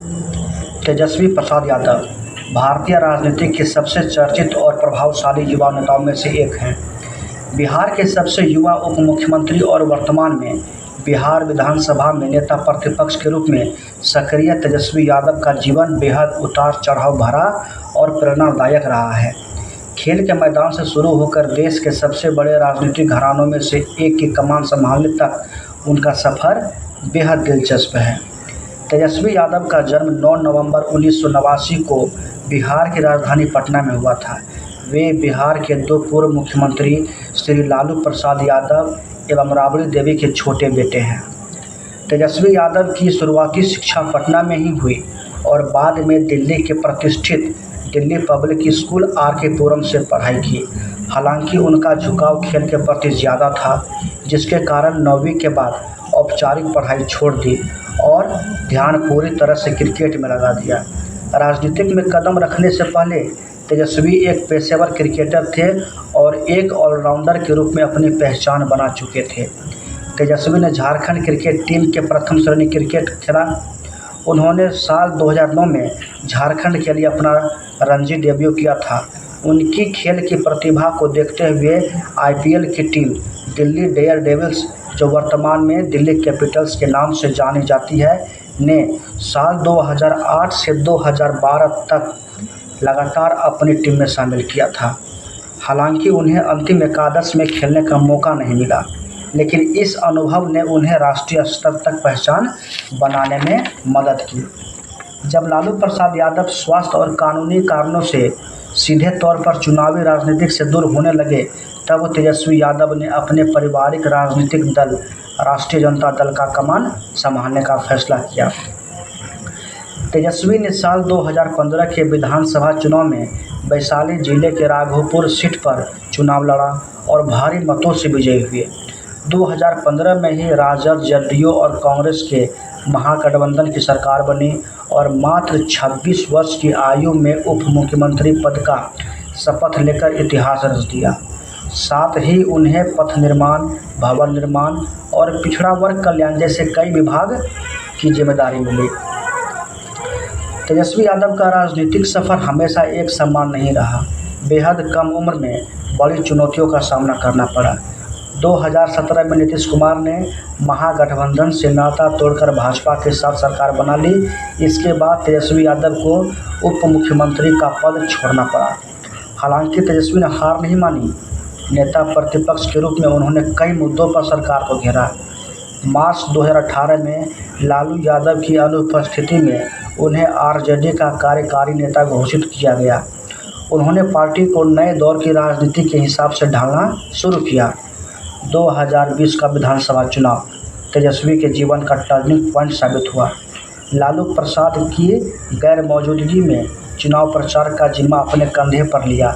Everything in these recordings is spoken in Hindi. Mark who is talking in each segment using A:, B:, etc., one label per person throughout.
A: तेजस्वी प्रसाद यादव भारतीय राजनीति के सबसे चर्चित और प्रभावशाली युवा नेताओं में से एक हैं। बिहार के सबसे युवा उप मुख्यमंत्री और वर्तमान में बिहार विधानसभा में नेता प्रतिपक्ष के रूप में सक्रिय तेजस्वी यादव का जीवन बेहद उतार चढ़ाव भरा और प्रेरणादायक रहा है। खेल के मैदान से शुरू होकर देश के सबसे बड़े राजनीतिक घरानों में से एक की कमान संभालने तक उनका सफ़र बेहद दिलचस्प है। तेजस्वी यादव का जन्म 9 नवंबर 1989 को बिहार की राजधानी पटना में हुआ था। वे बिहार के दो पूर्व मुख्यमंत्री श्री लालू प्रसाद यादव एवं राबड़ी देवी के छोटे बेटे हैं। तेजस्वी यादव की शुरुआती शिक्षा पटना में ही हुई और बाद में दिल्ली के प्रतिष्ठित दिल्ली पब्लिक स्कूल आर.के. पुरम से पढ़ाई की। हालांकि उनका झुकाव खेल के प्रति ज़्यादा था, जिसके कारण 9वीं के बाद औपचारिक पढ़ाई छोड़ दी और ध्यान पूरी तरह से क्रिकेट में लगा दिया। राजनीतिक में कदम रखने से पहले तेजस्वी एक पेशेवर क्रिकेटर थे और एक ऑलराउंडर के रूप में अपनी पहचान बना चुके थे। तेजस्वी ने झारखंड क्रिकेट टीम के प्रथम श्रेणी क्रिकेट खेला। उन्होंने साल 2009 में झारखंड के लिए अपना रणजी डेब्यू किया था। उनकी खेल की प्रतिभा को देखते हुए आईपीएल की टीम दिल्ली डेयर डेविल्स, जो वर्तमान में दिल्ली कैपिटल्स के नाम से जानी जाती है, ने साल 2008 से 2012 तक लगातार अपनी टीम में शामिल किया था। हालांकि उन्हें अंतिम एकादश में खेलने का मौका नहीं मिला, लेकिन इस अनुभव ने उन्हें राष्ट्रीय स्तर तक पहचान बनाने में मदद की। जब लालू प्रसाद यादव स्वास्थ्य और कानूनी कारणों से सीधे तौर पर चुनावी राजनीति से दूर होने लगे, तब तेजस्वी यादव ने अपने पारिवारिक राजनीतिक दल राष्ट्रीय जनता दल का कमान संभालने का फैसला किया। तेजस्वी ने साल 2015 के विधानसभा चुनाव में वैशाली जिले के राघोपुर सीट पर चुनाव लड़ा और भारी मतों से विजयी हुए। 2015 में ही राजद, जदयू और कांग्रेस के महागठबंधन की सरकार बनी और मात्र 26 वर्ष की आयु में उप मुख्यमंत्री पद का शपथ लेकर इतिहास रच दिया। साथ ही उन्हें पथ निर्माण, भवन निर्माण और पिछड़ा वर्ग कल्याण जैसे कई विभाग की जिम्मेदारी मिली। तेजस्वी यादव का राजनीतिक सफर हमेशा एक समान नहीं रहा। बेहद कम उम्र में बड़ी चुनौतियों का सामना करना पड़ा। 2017 में नीतीश कुमार ने महागठबंधन से नाता तोड़कर भाजपा के साथ सरकार बना ली। इसके बाद तेजस्वी यादव को उप मुख्यमंत्री का पद छोड़ना पड़ा। हालांकि तेजस्वी ने हार नहीं मानी। नेता प्रतिपक्ष के रूप में उन्होंने कई मुद्दों पर सरकार को घेरा। मार्च 2018 में लालू यादव की अनुपस्थिति में उन्हें आरजेडी का कार्यकारी नेता घोषित किया गया। उन्होंने पार्टी को नए दौर की राजनीति के हिसाब से ढालना शुरू किया। 2020 का विधानसभा चुनाव तेजस्वी के जीवन का टर्निंग पॉइंट साबित हुआ। लालू प्रसाद की गैर मौजूदगी में चुनाव प्रचार का जिम्मा अपने कंधे पर लिया।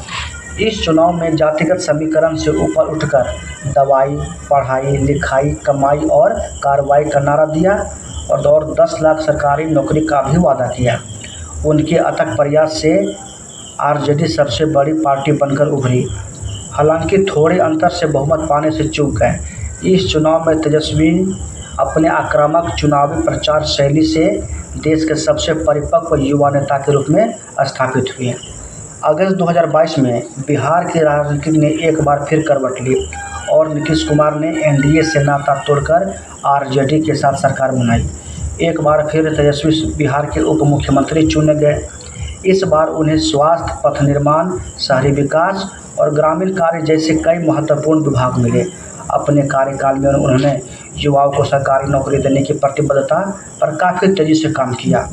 A: इस चुनाव में जातिगत समीकरण से ऊपर उठकर दवाई, पढ़ाई, लिखाई, कमाई और कार्रवाई का नारा दिया और 10 लाख सरकारी नौकरी का भी वादा किया। उनके अथक प्रयास से आरजेडी सबसे बड़ी पार्टी बनकर उभरी। हालांकि थोड़े अंतर से बहुमत पाने से चूक गए। इस चुनाव में तेजस्वी अपने आक्रामक चुनावी प्रचार शैली से देश के सबसे परिपक्व युवा नेता के रूप में स्थापित हुए। अगस्त 2022 में बिहार की राजनीति ने एक बार फिर करवट ली और नीतीश कुमार ने एनडीए से नाता तोड़कर आरजेडी के साथ सरकार बनाई। एक बार फिर तेजस्वी बिहार के उप मुख्यमंत्री चुने गए। इस बार उन्हें स्वास्थ्य, पथ निर्माण, शहरी विकास और ग्रामीण कार्य जैसे कई महत्वपूर्ण विभाग मिले। अपने कार्यकाल में उन्होंने युवाओं को सरकारी नौकरी देने की प्रतिबद्धता पर काफ़ी तेज़ी से काम किया।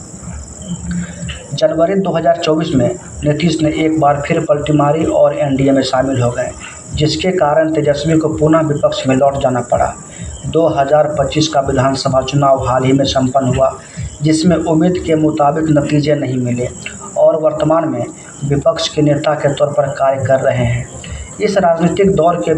A: जनवरी 2024 में नीतीश ने एक बार फिर पलटी मारी और एनडीए में शामिल हो गए, जिसके कारण तेजस्वी को पुनः विपक्ष में लौट जाना पड़ा। 2025 का विधानसभा चुनाव हाल ही में संपन्न हुआ, जिसमें उम्मीद के मुताबिक नतीजे नहीं मिले और वर्तमान में विपक्ष के नेता के तौर पर कार्य कर रहे हैं। इस राजनीतिक दौर के